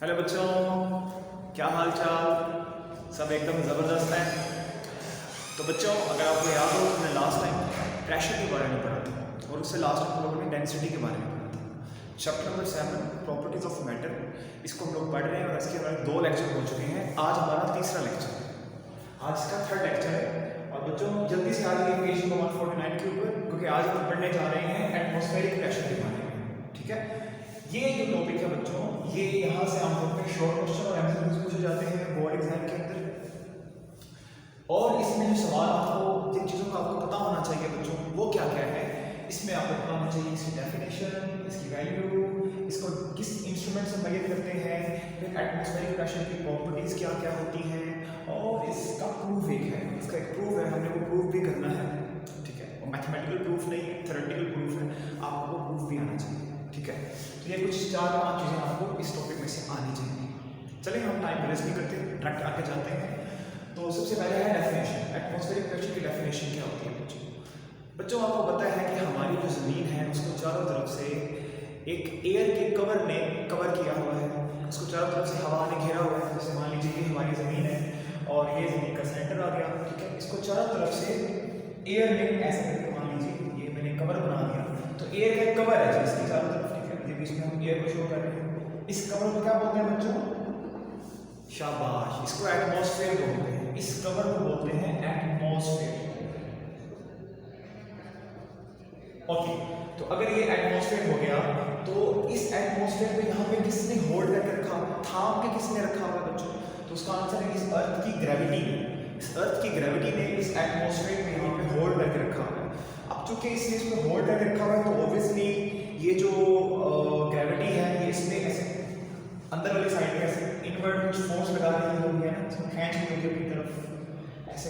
Hello बच्चों, क्या हाल चाल। सब एकदम ज़बरदस्त है। तो बच्चों, अगर आपको याद हो तो मैंने लास्ट टाइम प्रेशर के बारे में पढ़ा था और उससे लास्ट टाइम हम लोगों ने डेंसिटी के बारे में पढ़ा था। Chapter number 7 properties of matter, इसको हम लोग पढ़ रहे हैं और इसके हमारे 2 लेक्चर हो चुके हैं। आज हमारा तीसरा लेक्चर है, आज इसका 3rd लेक्चर है। और बच्चों जल्दी से आ जाइए पेज नंबर 149 के ऊपर, क्योंकि आज हम पढ़ने जा रहे हैं एटमॉस्फेरिक प्रेशर के बारे में। ठीक है, ये जो टॉपिक है बच्चों, ये यहाँ से आमतौर पर शॉर्ट क्वेश्चन और एमसीक्यूज पूछे जाते हैं बोर्ड एग्जाम के अंदर। और इसमें जो सवाल आपको, जिन चीज़ों का आपको पता होना चाहिए बच्चों, वो क्या क्या है, इसमें आपको पता होना चाहिए इसकी डेफिनेशन, इसकी वैल्यू, इसको किस इंस्ट्रूमेंट से मेजर करते हैं, फिर एटमॉस्फेरिक प्रेशर की प्रॉपर्टीज़ क्या क्या होती हैं, और इसका प्रूफ एक है, इसका एक प्रूफ है, हमने वो प्रूफ भी करना है। ठीक है, और मैथमेटिकल प्रूफ नहीं, थ्योरेटिकल प्रूफ है, आपको वो प्रूफ भी आना चाहिए। ठीक है, तो ये कुछ 4-5 चीज़ें आपको इस टॉपिक में से आनी चाहिए। चलिए हम टाइम वेस्ट नहीं करते, डायरेक्ट आगे जाते हैं। तो सबसे पहले है डेफिनेशन। एटमॉस्फेरिक प्रेशर की डेफिनेशन क्या होती है बच्चों? बच्चों आपको पता है कि हमारी जो ज़मीन है उसको चारों तरफ से एक एयर के कवर ने कवर किया हुआ है, उसको चारों तरफ से हवा ने घेरा हुआ है। जैसे मान लीजिए ये हमारी ज़मीन है और ये ज़मीन का सेंटर आ गया। ठीक है, इसको चारों तरफ से एयर ने ऐसे करके, मान लीजिए ये मैंने कवर बना दिया, तो एयर का कवर है जिसकी चारों तरफ। ठीक है, ये बीच में हम एयर को शो कर रहे हैं। इस कवर को क्या बोलते हैं बच्चों? शाबाश, इसको एटमॉस्फेयर बोलते हैं। इस कवर को बोलते हैं एटमॉस्फेयर। ओके, तो अगर ये एटमॉस्फेयर हो गया, तो इस एटमॉस्फेयर को यहाँ पे किसने होल्ड करके रखा, थाम के किसने रखा हुआ बच्चों? तो उसका आंसर है इस अर्थ की ग्रेविटी ने। इस अर्थ की ग्रेविटी ने इस एटमॉस्फेयर को यहाँ पे होल्ड करके रखा हुआ है। अब चूंकि इसने इसको होल्ड करके रखा हुआ है, तो ऑब्वियसली ये जो ग्रेविटी है, ये इसमें ऐसे अंदर वाली साइड में ऐसे इनवर्ट कुछ फोर्स लगा रही होगी, है ना, इसको खींच रही होगी अपनी तरफ, ऐसे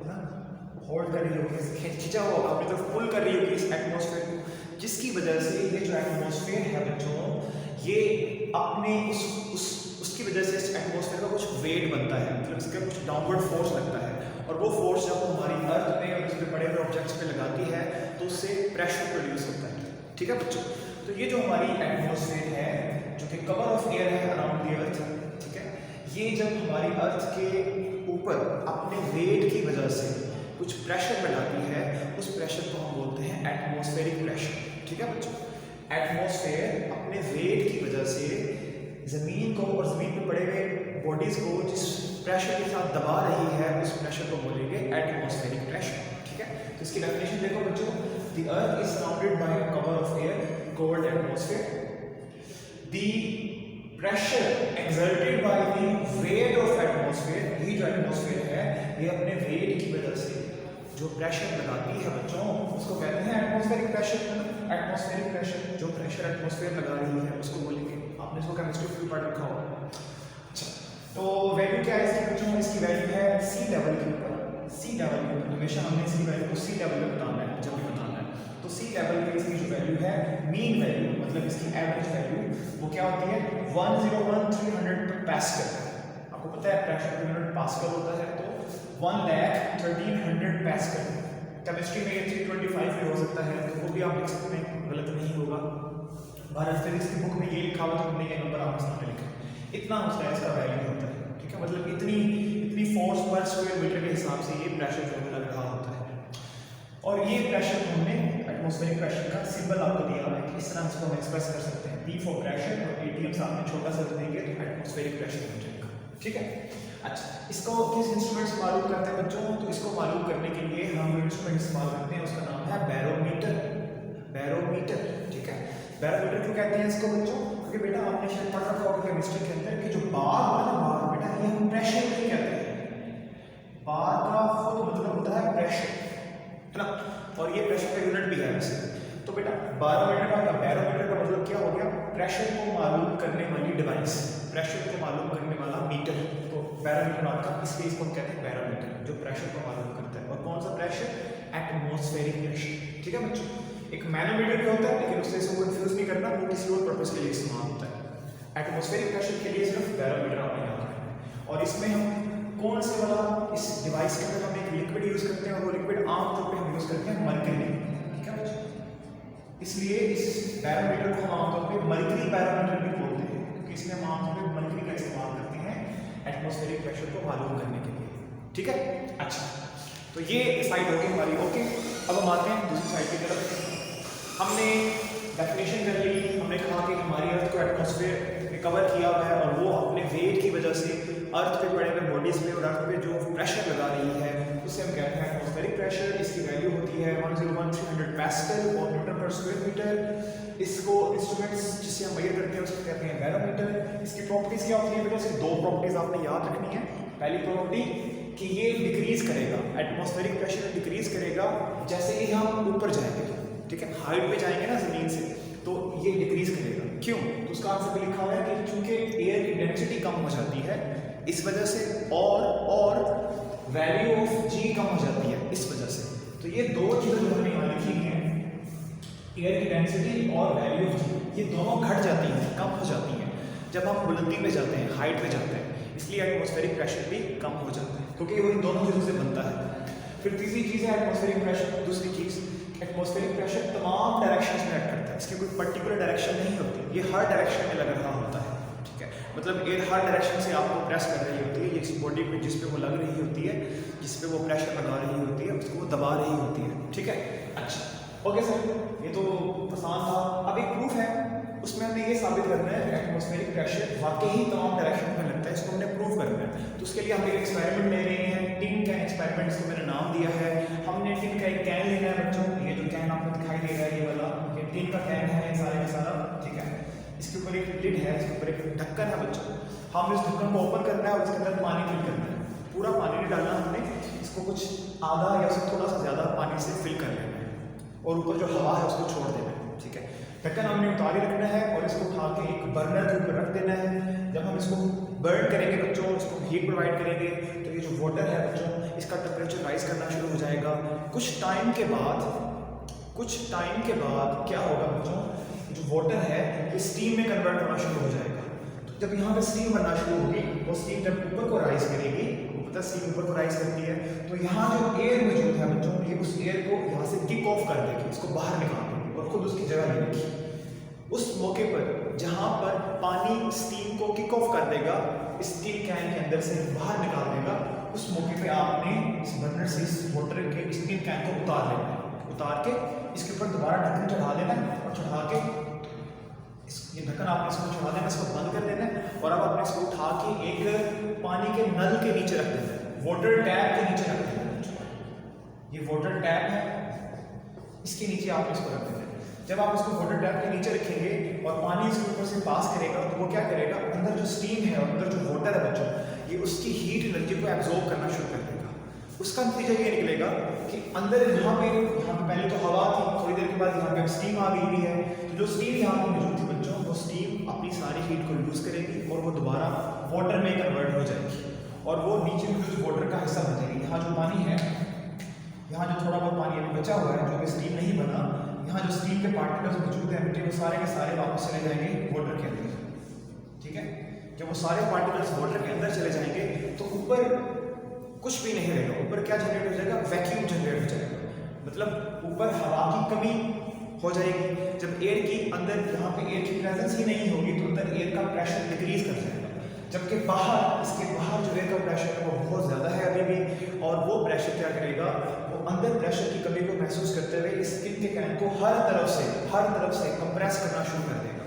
ना होल्ड कर रही होगी, खींचा हुआ अपनी तरफ पुल कर रही होगी इस एटमॉस्फेयर को, जिसकी वजह से ये जो एटमॉस्फेयर है बच्चों, ये अपने उसकी वजह से इस एटमॉस्फेयर का कुछ वेट बनता है, मतलब इसका कुछ डाउनवर्ड फोर्स लगता है। और वो फोर्स जब हमारी अर्थ पे और उसके बड़े बड़े ऑब्जेक्ट्स पे लगाती है, तो उससे प्रेशर प्रोड्यूस होता है। ठीक है बच्चों, तो ये जो हमारी एटमॉस्फेयर है, जो कि कवर ऑफ एयर है अराउंड द अर्थ, ठीक है, ये जब हमारी अर्थ के ऊपर अपने वेट की वजह से कुछ प्रेशर बनाती है, उस प्रेशर को हम बोलते हैं एटमॉस्फेरिक प्रेशर। ठीक है बच्चों, एटमॉस्फेयर अपने वेट की वजह से ज़मीन को और ज़मीन पर पड़े हुए बॉडीज़ को जिस प्रेशर के साथ दबा रही है, उस प्रेशर को बोलेंगे एटमॉस्फेरिक प्रेशर। ठीक है, तो इसकी डेफिनेशन देखो बच्चों, the earth is surrounded by a cover of air called atmosphere. The pressure exerted by the weight of atmosphere, ये जो एटमॉस्फेयर है, ये अपने वेट की वजह से जो प्रेशर लगाती है बच्चों, उसको कहते हैं एटमॉस्फेरिक प्रेशर। एटमॉस्फेरिक प्रेशर, जो प्रेशर एटमॉस्फेयर लगा रही है, उसको बोलेंगे। आपने इसको केमिस्ट्री में पढ़ रखा होगा। अच्छा, तो वैल्यू क्या है इसकी बच्चों? इसकी वैल्यू है सी लेवल के ऊपर। सी लेवल के ऊपर हमेशा हमने इसकी वैल्यू को सी लेवल पे बताना है जब भी बताना है। तो सी लेवल पे इसकी जो वैल्यू है, मीन वैल्यू, मतलब इसकी एवरेज वैल्यू, वो क्या होती है? 101300 पास्कल। आपको पता है प्रेशर पर यूनिट पास्कल होता है, तो 1,1300 पास्कल। केमिस्ट्री में ये 325 भी हो सकता है, तो वो भी आप लिख सकते हैं, गलत नहीं होगा। भारत फिजिक्स की बुक में ये लिखा हुआ, तो हमने ये नंबर आपके सामने लिखा, इतना उसका इसका वैल्यू होता है। ठीक है, मतलब इतनी फोर्स पर स्क्वायर मीटर के हिसाब से ये प्रेशर जो है लग रहा होता है। और ये प्रेशर हमने एटमॉस्फेरिक प्रेशर का सिंबल आपको दिया हुआ है कि इस तरह इसको हम एक्सप्रेस कर सकते हैं। P फॉर प्रेशर और ATM सामने छोटा सा देंगे तो एटमॉस्फेरिक प्रेशर हो जाएगा। ठीक है, अच्छा, इसको किस इंस्ट्रूमेंट से मालूम करते हैं बच्चों? तो इसको मालूम करने के लिए हम इंस्ट्रूमेंट इस्तेमाल करते हैं, उसका नाम है बैरोमीटर। बैरोमीटर, ठीक है, बैरोमीटर क्यों कहते हैं इसको बच्चों? क्योंकि बेटा आपने शायद पढ़ रखा होगा केमिस्ट्री के अंदर कि जो बार होता है ना, बार बेटा ये हम प्रेशर नहीं कहते हैं। बार का खुद मतलब होता है प्रेशर, है ना, और ये प्रेशर का यूनिट भी है वैसे। तो बेटा बैरोमीटर का मतलब क्या हो गया? प्रेशर को मालूम करने वाली डिवाइस, प्रेशर को मालूम करने वाला मीटर। तो बैरोमीटर आपका, इसलिए इसको हम कहते हैं बैरोमीटर, जो प्रेशर को मालूम करता है। और कौन सा प्रेशर? Atmospheric pressure. ठीक है बच्चों, एक मैनोमीटर भी होता है, लेकिन उससे इसको कंफ्यूज नहीं करना, वो किसी और पर्पस के लिए इस्तेमाल होता है। एटमॉस्फेरिक प्रेशर के लिए सिर्फ बैरोमीटर आपने याद रखना है। और इसमें हम कौन से वाला, इस डिवाइस के अंदर हम एक लिक्विड यूज करते हैं, और वो लिक्विड आमतौर पे हम यूज करते हैं मरकरी। ठीक है बच्चों, इसलिए इस बैरोमीटर को हम आमतौर पे मरकरी बैरोमीटर भी बोलते हैं, क्योंकि प्रेशर को मालूम करने के लिए। ठीक है, अच्छा, तो ये साइड हो गई हमारी। ओके, अब हम आते हैं दूसरी साइड की तरफ। हमने डेफिनेशन कर ली, हमने कहा कि हमारी अर्थ को एटमॉस्फेयर ने कवर किया हुआ है और वो अपने वेट की वजह से अर्थ पे पड़े हुए बॉडीज पे और अर्थ पे जो प्रेशर लगा रही है उससे हम कहते हैं एटमॉस्फेरिक प्रेशर। इसकी वैल्यू होती है 101300 पास्कल और न्यूटन पर स्क्वायर मीटर। इसको इंस्ट्रूमेंट्स जिससे हम मेजर करते हैं उसको कहते हैं बैरोमीटर। इसकी प्रॉपर्टीज क्या होती है बेटा? इसकी दो प्रॉपर्टीज आपने याद रखनी है। पहली प्रॉपर्टी कि ये डिक्रीज करेगा, एटमॉस्फेरिक प्रेशर डिक्रीज करेगा जैसे ही हम ऊपर जाएंगे। ठीक है, हाइट पे जाएंगे ना जमीन से, तो ये डिक्रीज करेगा। क्यों? तो उसका आंसर भी लिखा हुआ है कि चूंकि एयर की डेंसिटी कम हो जाती है इस वजह से, और वैल्यू ऑफ जी कम हो जाती है इस वजह से। तो ये दो चीजें जो हमने यहाँ लिखी हैं, एयर की डेंसिटी और वैल्यू ऑफ जी, ये दोनों घट जाती हैं, कम हो जाती हैं जब हम बुलंदी पे जाते हैं, हाइट पे जाते हैं। इसलिए एटमॉस्फेरिक प्रेशर भी कम हो जाता है क्योंकि वो इन दोनों चीज़ों से बनता है। फिर तीसरी चीज़ है एटमॉस्फेरिक प्रेशर। दूसरी चीज़, एटमॉस्फेरिक प्रेशर तमाम डायरेक्शंस में एक्ट करता है। इसकी कोई पर्टिकुलर डायरेक्शन नहीं होती, ये हर डायरेक्शन में लग रहा होता है। ठीक है, मतलब एयर हर डायरेक्शन से आपको प्रेस कर रही होती है, इस बॉडी पे जिस पे वो लग रही होती है, जिस पे वो प्रेशर लगा रही होती है, उसको वो दबा रही होती है। ठीक है, अच्छा, ओके सर, ये तो आसान था। अब एक प्रूफ है, उसमें हमने ये साबित करना है एटमॉस्फेरिक प्रेशर वाकई ही तमाम डायरेक्शन में लगता है, इसको हमने प्रूव करना है। तो उसके लिए हम एक एक्सपेरिमेंट ले रहे हैं, टिन कैन एक्सपेरिमेंट, इसको मैंने नाम दिया है। हमने टिन का एक कैन लेना है बच्चों, ये जो कैन आपको दिखाई दे रहा है ये वाला, ये टिन का कैन है सारे का सारा। ठीक है, इसके ऊपर एक लिड है, इसके ऊपर एक ढक्कन है बच्चों। हम इस ढक्कन को ओपन करना है और इसके अंदर पानी फिल करना है। पूरा पानी नहीं डालना हमने, इसको कुछ आधा या उससे थोड़ा सा ज़्यादा पानी से फिल कर लेना है और ऊपर जो हवा है उसको छोड़ देना है। ठीक है, ढक्कन हमने उतारे रखना है और इसको उठा के एक बर्नर के ऊपर रख देना है। जब हम इसको बर्न करेंगे बच्चों, इसको हीट प्रोवाइड करेंगे, तो ये जो वाटर है बच्चों, इसका टेम्परेचर राइज करना शुरू हो जाएगा। कुछ टाइम के बाद क्या होगा बच्चों, जो वाटर है ये स्टीम में कन्वर्ट होना शुरू हो जाएगा। तो जब यहाँ पे स्टीम बनना शुरू होगी, वो स्टीम जब ऊपर को राइज करेगी, पता स्टीम ऊपर को राइज करती है, तो यहाँ जो एयर मौजूद है बच्चों, ये उस एयर को यहाँ से किक ऑफ कर देगी, इसको बाहर निकाल देगी और खुद उसकी जगह ले लेगी। उस मौके पर जहाँ पर पानी स्टीम को किक ऑफ कर देगा, स्टील कैन के अंदर से बाहर निकाल देगा, उस मौके पे आपने इस बर्नर से इस वाटर के स्टील कैन को उतार लेना है। उतार के इसके ऊपर दोबारा ढक्कन चढ़ा देना है और चढ़ा के ये ढक्कन आपने इसको चढ़ा देना, इसको बंद कर देना है और अब आपने इसको उठा के एक पानी के नल के नीचे रख देना है, वाटर टैप के नीचे रख देना है। ये वाटर टैप है, इसके नीचे आप इसको रख देना है। जब आप इसको वाटर टैप के नीचे रखेंगे और पानी इसके ऊपर से पास करेगा, तो वो क्या करेगा, अंदर जो स्टीम है और अंदर जो वाटर है बच्चों, ये उसकी हीट एनर्जी को एब्जॉर्ब करना शुरू कर देगा। उसका नतीजा ये निकलेगा कि अंदर यहाँ पे पहले तो हवा थी, थोड़ी देर के बाद यहाँ पे स्टीम आ गई हुई है। तो जो स्टीम यहाँ पे मौजूद थी बच्चों, वो स्टीम अपनी सारी हीट को लूज करेगी और वो दोबारा वाटर में कन्वर्ट हो जाएगी और वो नीचे जो वाटर का हिस्सा बचेगी। यहाँ जो पानी है, यहाँ जो थोड़ा बहुत पानी अभी बचा हुआ है, जो कि स्टीम नहीं बना, यहाँ जो स्टीम के पार्टिकल्स मौजूद हैं बेटे, वो सारे के सारे वापस चले जाएंगे वाटर के अंदर। ठीक है, जब वो सारे पार्टिकल्स वाटर के अंदर चले जाएंगे तो ऊपर कुछ भी नहीं रहेगा। ऊपर क्या जनरेट हो जाएगा, वैक्यूम जनरेट हो जाएगा, मतलब ऊपर हवा की कमी हो जाएगी। जब एयर की अंदर यहाँ पे एयर की प्रेजेंस ही नहीं होगी तो अंदर एयर का प्रेशर डिक्रीज कर जाएगा, जबकि बाहर, इसके बाहर जो एयर का प्रेशर है वो बहुत ज़्यादा है अभी भी, और वो प्रेशर क्या करेगा, वो अंदर प्रेशर की कमी को महसूस करते हुए इस स्किन के कैन को हर तरफ से कंप्रेस करना शुरू कर देगा,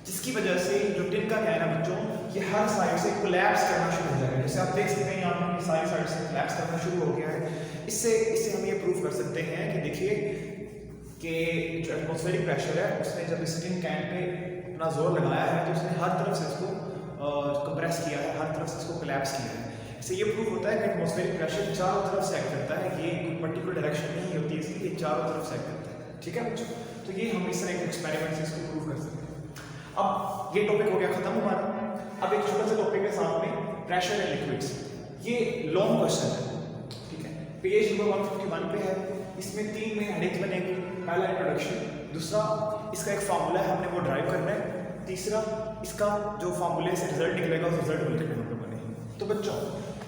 जिसकी वजह से जो टिन का कैन है बच्चों, ये हर साइड से कोलैप्स करना शुरू हो जाएगा। जैसे आप देख सकते हैं यहाँ पे सारी साइड से कोलैप्स करना शुरू हो गया है। इससे हम ये प्रूव कर सकते हैं कि देखिए कि जो एटमॉस्फेरिक प्रेशर है उसने जब इस टिन कैन पे अपना जोर लगाया है तो उसने हर तरफ से इसको कंप्रेस किया है, हर तरफ से इसको कोलैप्स किया है। इससे ये प्रूव होता है कि एटमॉस्फेरिक प्रेशर चारों तरफ से एक्ट करता है, ये कोई पर्टिकुलर डायरेक्शन नहीं होती इसकी, ये चारों तरफ से एक्ट करता है। ठीक है बच्चों, तो ये हम इस तरह के एक्सपेरिमेंट से इसको प्रूव कर सकते हैं। अब ये टॉपिक हो गया खत्म हमारा। अब एक छोटा सा टॉपिक है साथ में, प्रेशर एंड लिक्विड्स। ये लॉन्ग क्वेश्चन है, ठीक है, पेज नंबर 151 पे है। इसमें 3 में हेडिंग्स बनेगी। पहला इंट्रोडक्शन, दूसरा इसका एक फार्मूला है, हमने वो ड्राइव करना है, तीसरा इसका जो फार्मूले से रिजल्ट निकलेगा उस रिजल्ट को लिखने में बनेगी। तो बच्चों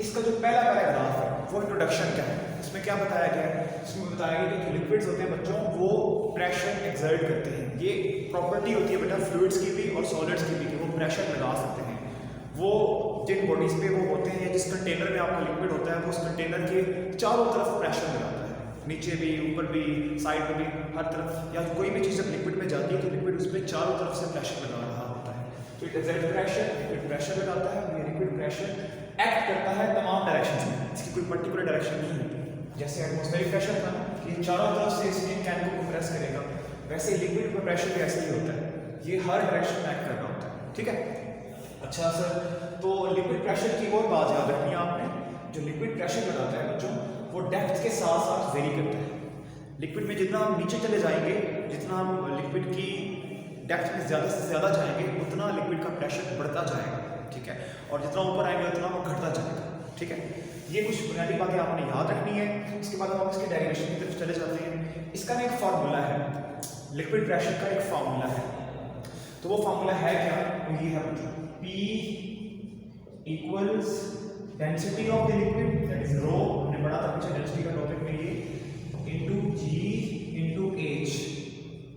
इसका जो पहला पैराग्राफ है वो इंट्रोडक्शन का है। इसमें क्या बताया गया है, इसमें बताया गया कि जो लिक्विड्स होते हैं बच्चों वो प्रेशर एक्सर्ट करते हैं। ये प्रॉपर्टी होती है बेटा फ्लूइड्स की भी और सॉलिड्स की भी कि वो प्रेशर लगा सकते हैं। वो जिन बॉडीज पे वो होते हैं या जिस कंटेनर में आपका लिक्विड होता है वो उस कंटेनर के चारों तरफ प्रेशर लगाता है, नीचे भी, ऊपर भी, साइड में भी, हर तरफ। या कोई भी चीज़ जब लिक्विड में जाती है तो लिक्विड उस पर चारों तरफ से प्रेशर लगा रहा होता है। तो it exert pressure, liquid pressure लगाता है और ये लिक्विड प्रेशर एक्ट करता है तमाम डायरेक्शन में, इसकी कोई पर्टिकुलर डायरेक्शन नहीं होती। जैसे एटमॉस्फेरिक प्रेशर था ना कि चारों तरफ से इसमें कैन को कंप्रेस करेगा, वैसे लिक्विड का प्रेशर भी ऐसे ही होता है, ये हर डायरेक्शन में एक्ट कर रहा होता है। ठीक है, अच्छा सर, तो लिक्विड प्रेशर की और बात याद रखनी है आपने, जो लिक्विड प्रेशर लगाता है बच्चों वो डेप्थ के साथ साथ वेरी करता है। लिक्विड में जितना हम नीचे चले जाएंगे, जितना हम लिक्विड की डेप्थ में ज़्यादा से ज़्यादा जाएंगे उतना लिक्विड का प्रेशर बढ़ता जाएगा। ठीक है, और जितना ऊपर आएंगे उतना वो घटता जाएगा। ठीक है, ये कुछ बुनियादी बातें आपने याद रखनी है। उसके बाद हम इसके डेरिवेशन की तरफ चले जाते हैं। इसका ना एक फार्मूला है, लिक्विड प्रेशर का एक फार्मूला है। तो वो फार्मूला है क्या? तो ये है बच्चों, P equals density of the liquid, that is rho, हमने पढ़ा था पीछे डेंसिटी का टॉपिक में, ये इनटू G इनटू H।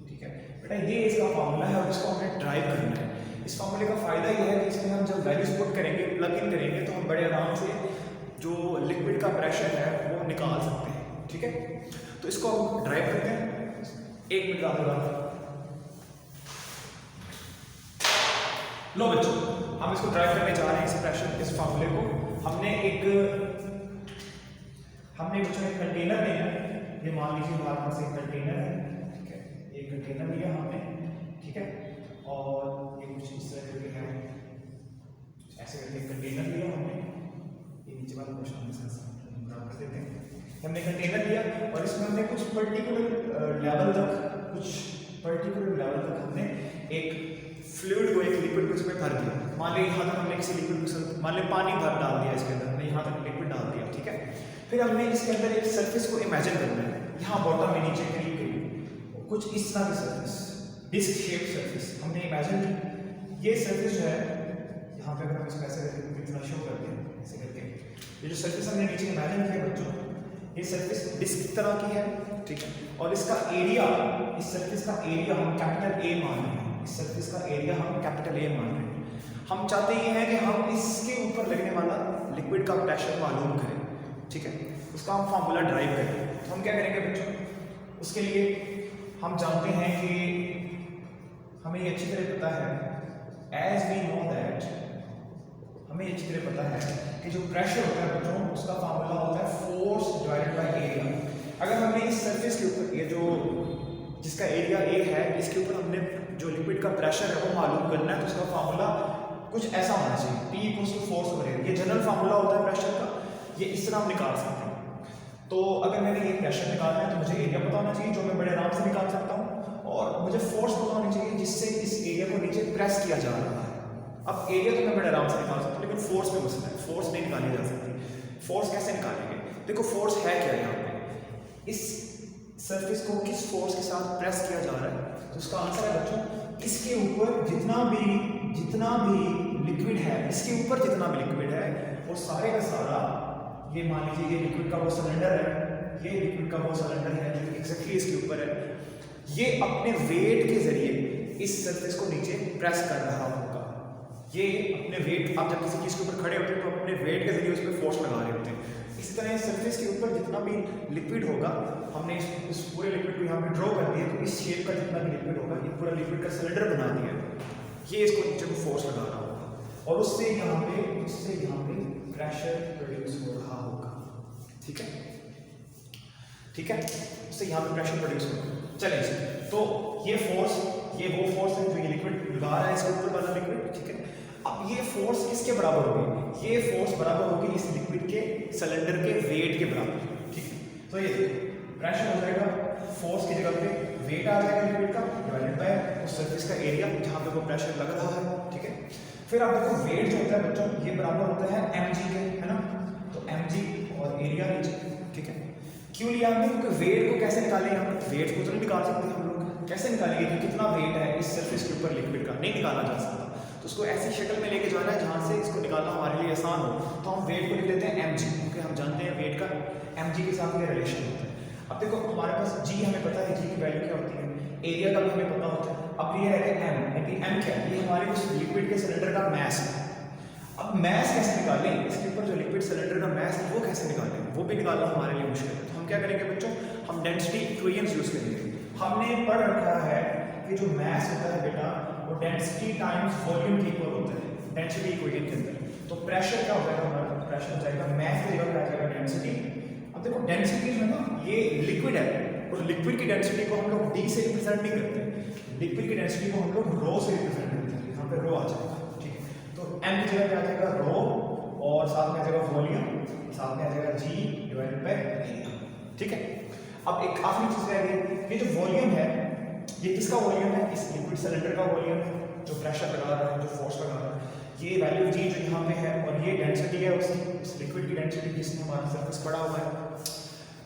ठीक है बेटा, ये इसका फार्मूला है और इसको हमें ड्राइव करना है। इस फार्मूले का फायदा ये है कि इसमें हम जब वैल्यूज पुट करेंगे, प्लग इन करेंगे, तो हम बड़े आराम से जो लिक्विड का प्रेशर है वो निकाल सकते हैं। ठीक है, तो इसको हम ड्राइव करते हैं। एक मिनट बाद लो बच्चों, हम इसको ड्राइव करने जा रहे हैं, इस प्रेशर, इस फार्मूले को। हमने बच्चों एक कंटेनर लिया, ये मान लीजिए हमारे पास एक कंटेनर है। ठीक है, एक कंटेनर लिया हमने। ठीक है, और ये कुछ इस तरह करके है, ऐसे करके एक कंटेनर लिया हमने, ये नीचे वाला क्वेश्चन बराबर कर देते हैं। हमने कंटेनर लिया और इसमें हमने कुछ पर्टिकुलर लेवल तक हमने एक फ्लूइड को, एक लिक्विड को इसमें भर दिया। मान लीजिए यहाँ तक हमने किसी लिक्विड को, मान लीजिए पानी भर डाल दिया इसके अंदर, हमने यहाँ तक लिक्विड डाल दिया। ठीक है, फिर हमने इसके अंदर एक सरफेस को इमेजिन करना है, यहाँ बॉटम में, नीचे करीब कुछ इस तरह की सरफेस, डिस्क शेप सरफेस हमने इमेजिन की। ये सरफेस जो है, यहाँ पे अगर हम इसको ऐसे करके इतना शो करते हैं, ऐसे करके, ये जो सरफेस हमने नीचे इमेजिन किया बच्चों, ये सरफेस डिस्क की तरह की है। ठीक है, और इसका एरिया, इस सरफेस का एरिया हम कैपिटल ए मान रहे हैं, इस सरफेस का एरिया हम कैपिटल ए मान रहे हैं। हम चाहते ये हैं कि हम इसके ऊपर लगने वाला लिक्विड का प्रेशर मालूम करें। ठीक है, उसका हम फार्मूला ड्राइव करें। तो हम क्या करेंगे बच्चों, उसके लिए हम जानते हैं कि हमें ये अच्छी तरह पता है, एज वी नो दैट, हमें अच्छी तरह पता है कि जो प्रेशर होता है बच्चों, उसका फार्मूला होता है फोर्स डिवाइडेड बाय एरिया। अगर हमने इस सरफेस के ऊपर, ये जो जिसका एरिया ए है, इसके ऊपर हमने जो लिक्विड का प्रेशर है वो मालूम करना है, तो उसका फार्मूला कुछ ऐसा होना चाहिए, P equals to force over area. ये जनरल फार्मूला होता है प्रेशर का, ये इस तरह हम निकाल सकते हैं। तो अगर मैंने ये प्रेशर निकालना है तो मुझे एरिया पता होना चाहिए, जो मैं बड़े आराम से निकाल सकता हूँ, और मुझे फोर्स पता होनी चाहिए जिससे इस एरिया को नीचे प्रेस किया जा रहा है। अब एरिया तो मैं बड़े आराम से निकाल सकता हूँ, लेकिन फोर्स में मसला है, फोर्स नहीं निकाली जा सकती। फोर्स कैसे निकालेंगे? देखो फोर्स है क्या यहाँ पे, इस सरफेस को किस फोर्स के साथ प्रेस किया जा रहा है, तो उसका आंसर है बच्चों, इसके ऊपर जितना भी लिक्विड है, इसके ऊपर जितना भी लिक्विड है वो सारे का सारा, ये मान लीजिए ये लिक्विड का वो सिलेंडर है, ये लिक्विड का वो सिलेंडर है जो एग्जैक्टली इसके ऊपर है, ये अपने वेट के जरिए इस सरफेस को नीचे प्रेस कर रहा होगा। ये अपने वेट, आप जब किसी चीज़ के ऊपर खड़े होते हैं तो अपने वेट के जरिए उस पर फोर्स लगा रहे होते हैं। इसी तरह सरफेस के ऊपर जितना भी लिक्विड होगा, हमने इस पूरे लिक्विड को यहाँ पे ड्रॉ कर दिया, तो इस शेप का जितना भी लिक्विड होगा, ये पूरा लिक्विड का सिलेंडर बना दिया, ये इसको नीचे को फोर्स लगा रहा होगा, और उससे यहाँ पे प्रेशर प्रोड्यूस हो रहा होगा। ठीक है, ठीक है, उससे यहाँ पे प्रेशर प्रोड्यूस होगा। चलिए, तो ये फोर्स, ये वो फोर्स है जो ये लिक्विड लगा रहा है इसके ऊपर वाला लिक्विड। ठीक है, अब ये फोर्स किसके बराबर होगी? ये फोर्स बराबर होगी इस लिक्विड के सिलेंडर के वेट के बराबर। ठीक है, तो ये प्रेशर हो जाएगा, फोर्स की जगह पे वेट आ जाएगा लिक्विड का, डिवाइडेड बाय उस सरफेस का एरिया जहाँ पे वो प्रेशर लग रहा है। ठीक है, फिर आप देखो वेट जो होता है बच्चों, ये बराबर होता है mg के, है ना, तो mg और एरिया नीचे। ठीक है, क्यों लिया हमने? क्योंकि वेट को कैसे निकालेंगे हम? वेट को तो नहीं निकाल सकते हम लोग, कैसे निकालेंगे कि कितना वेट है इस सरफेस के ऊपर लिक्विड का? नहीं निकाला जा सकता, तो उसको ऐसी शक्ल में लेके जाना है जहाँ से इसको निकालना हमारे लिए आसान हो। तो हम वेट को लिख देते हैं mg, क्योंकि हम जानते हैं वेट का mg के साथ ये रिलेशन होता है। अब देखो हमारे पास g हमें पता है, g की वैल्यू क्या होती है, एरिया का भी हमें पता होता है। अब ये है m, यानी m क्या है? ये हमारे उस लिक्विड के सिलेंडर का मैस है। अब मैस कैसे निकालें, इसके ऊपर जो लिक्विड सिलेंडर का मैस है वो कैसे निकालें, वो भी निकालना हमारे लिए मुश्किल है। तो हम क्या करेंगे बच्चों, हम डेंसिटी इक्वेशंस यूज करेंगे। हमने पढ़ रखा है कि जो मैस होता है बेटा वो डेंसिटी टाइम्स वॉल्यूम के इक्वल होता है डेंसिटी इक्वेशन के अंदर। तो प्रेशर क्या हो जाएगा हमारा, प्रेशर हो जाएगा मैस की जगह पे आ जाएगा डेंसिटी। अब देखो डेंसिटी जो है ना ये लिक्विड है, और लिक्विड की डेंसिटी को हम लोग डी से रिप्रेजेंट नहीं करते, लिक्विड की डेंसिटी को हम लोग रो से रिप्रेजेंट करते हैं। यहाँ पे रो आ जाएगा, ठीक है। तो एम की जगह पे आ जाएगा रो, और साथ में आ जाएगा वॉल्यूम, साथ में आ जाएगा जी डिवाइडेड बाय एरिया, ठीक है। अब एक आखिरी चीज रह गई, ये जो वॉल्यूम है ये किसका वॉल्यूम है, इस लिक्विड सिलेंडर का वॉल्यूम है जो प्रेशर लगा रहा है, जो फोर्स लगा रहा है। ये वैल्यू जी जो यहाँ पे है, और ये डेंसिटी है उसकी, इस लिक्विड की डेंसिटी जिसमें हमारा सरफेस पड़ा हुआ है।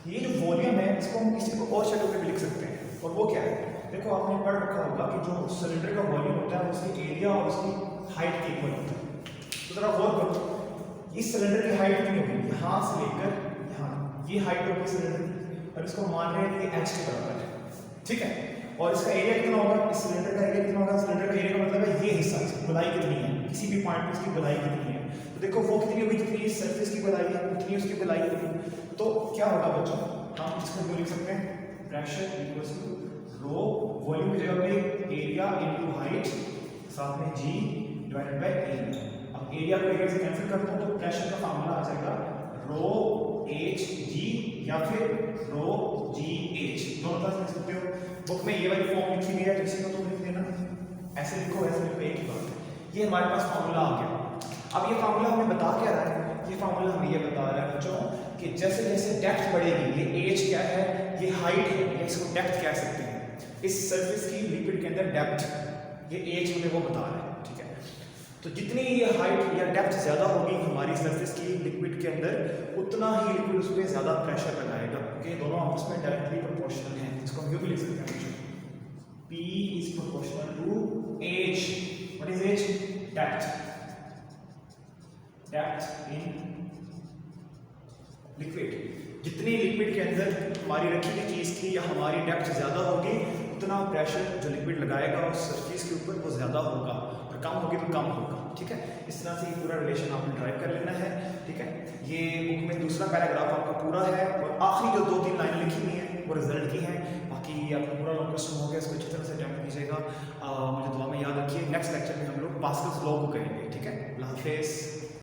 ये जो वॉल्यूम है इसको हम किसी को और शक्ल पे भी लिख सकते हैं, और वो क्या है, देखो आपने पढ़ रखा होगा कि जो सिलेंडर का वॉल्यूम होता है उसकी एरिया और उसकी हाइट के इक्वल होता है। तो जरा गौर करो, इस सिलेंडर की हाइट कितनी होगी, यहाँ से लेकर यहाँ, ये हाइट होगी सिलेंडर की, और इसको मान रहे हैं कि h के बराबर है, ठीक है। और इसका एरिया कितना होगा, इस सिलेंडर का एरिया कितना होगा, सिलेंडर का एरिया का मतलब है ये हिस्सा, इसकी गोलाई कितनी है, किसी भी पॉइंट पे इसकी गोलाई कितनी है। तो देखो वो कितनी होगी, जितनी इस सरफेस की गोलाई है उतनी उसकी गोलाई होगी। तो क्या होगा बच्चों, हम इसको क्यों लिख सकते हैं, pressure equals to rho, volume की जगह पे एरिया इनटू हाइट, साथ में जी डिवाइडेड बाय एरिया। अब एरिया को एरिया से कैंसिल करता हूं तो प्रेशर का फार्मूला आ जाएगा रो एच जी या फिर रो जी एच, दोनों तरह से लिख सकते हो। बुक में ये वाली फॉर्म लिखी हुई है तो इसी को तुम लिख देना, ऐसे लिखो वैसे लिखो, एक ही बात है। ये हमारे पास फार्मूला आ गया। अब ये फार्मूला हमें बता क्या रहा है, ये फार्मूला हमें ये बता रहा है बच्चों कि जैसे जैसे डेप्थ बढ़ेगी, ये एज क्या है, ये हाइट है, या इसको डेप्थ कह सकते हैं, इस सरफेस की लिक्विड के अंदर डेप्थ, ये एज हमें वो बता रहा है, ठीक है। तो जितनी ये हाइट या डेप्थ ज़्यादा होगी हमारी सरफेस की लिक्विड के अंदर, उतना ही लिक्विड उस पर ज़्यादा प्रेशर लगाएगा, क्योंकि दोनों आपस में डायरेक्टली प्रोपोर्शनल हैं। इसको हम यूँ भी लिख सकते हैं, P is proportional to H. What is H? Depth. Depth in liquid. जितनी लिक्विड के अंदर हमारी रखी हुई चीज़ की या हमारी डेप्थ ज़्यादा होगी, उतना प्रेशर जो लिक्विड लगाएगा उस सरफेस के ऊपर वो ज़्यादा होगा, और कम होगी तो कम होगा, ठीक है। इस तरह से ये पूरा रिलेशन आपने ड्राइव कर लेना है, ठीक है। ये बुक में दूसरा पैराग्राफ आपका पूरा है, और आखिरी जो 2-3 लाइनें लिखी हुई हैं वो रिजल्ट की हैं। बाकी आपका पूरा लॉन्ग क्वेश्चन हो गया, इसको अच्छी तरह से अटेम्प्ट कीजिएगा। मुझे दुआ में याद रखिए, नेक्स्ट लेक्चर में हम लोग पास्कल्स लॉ को करेंगे, ठीक है। अल्लाह हाफिज़।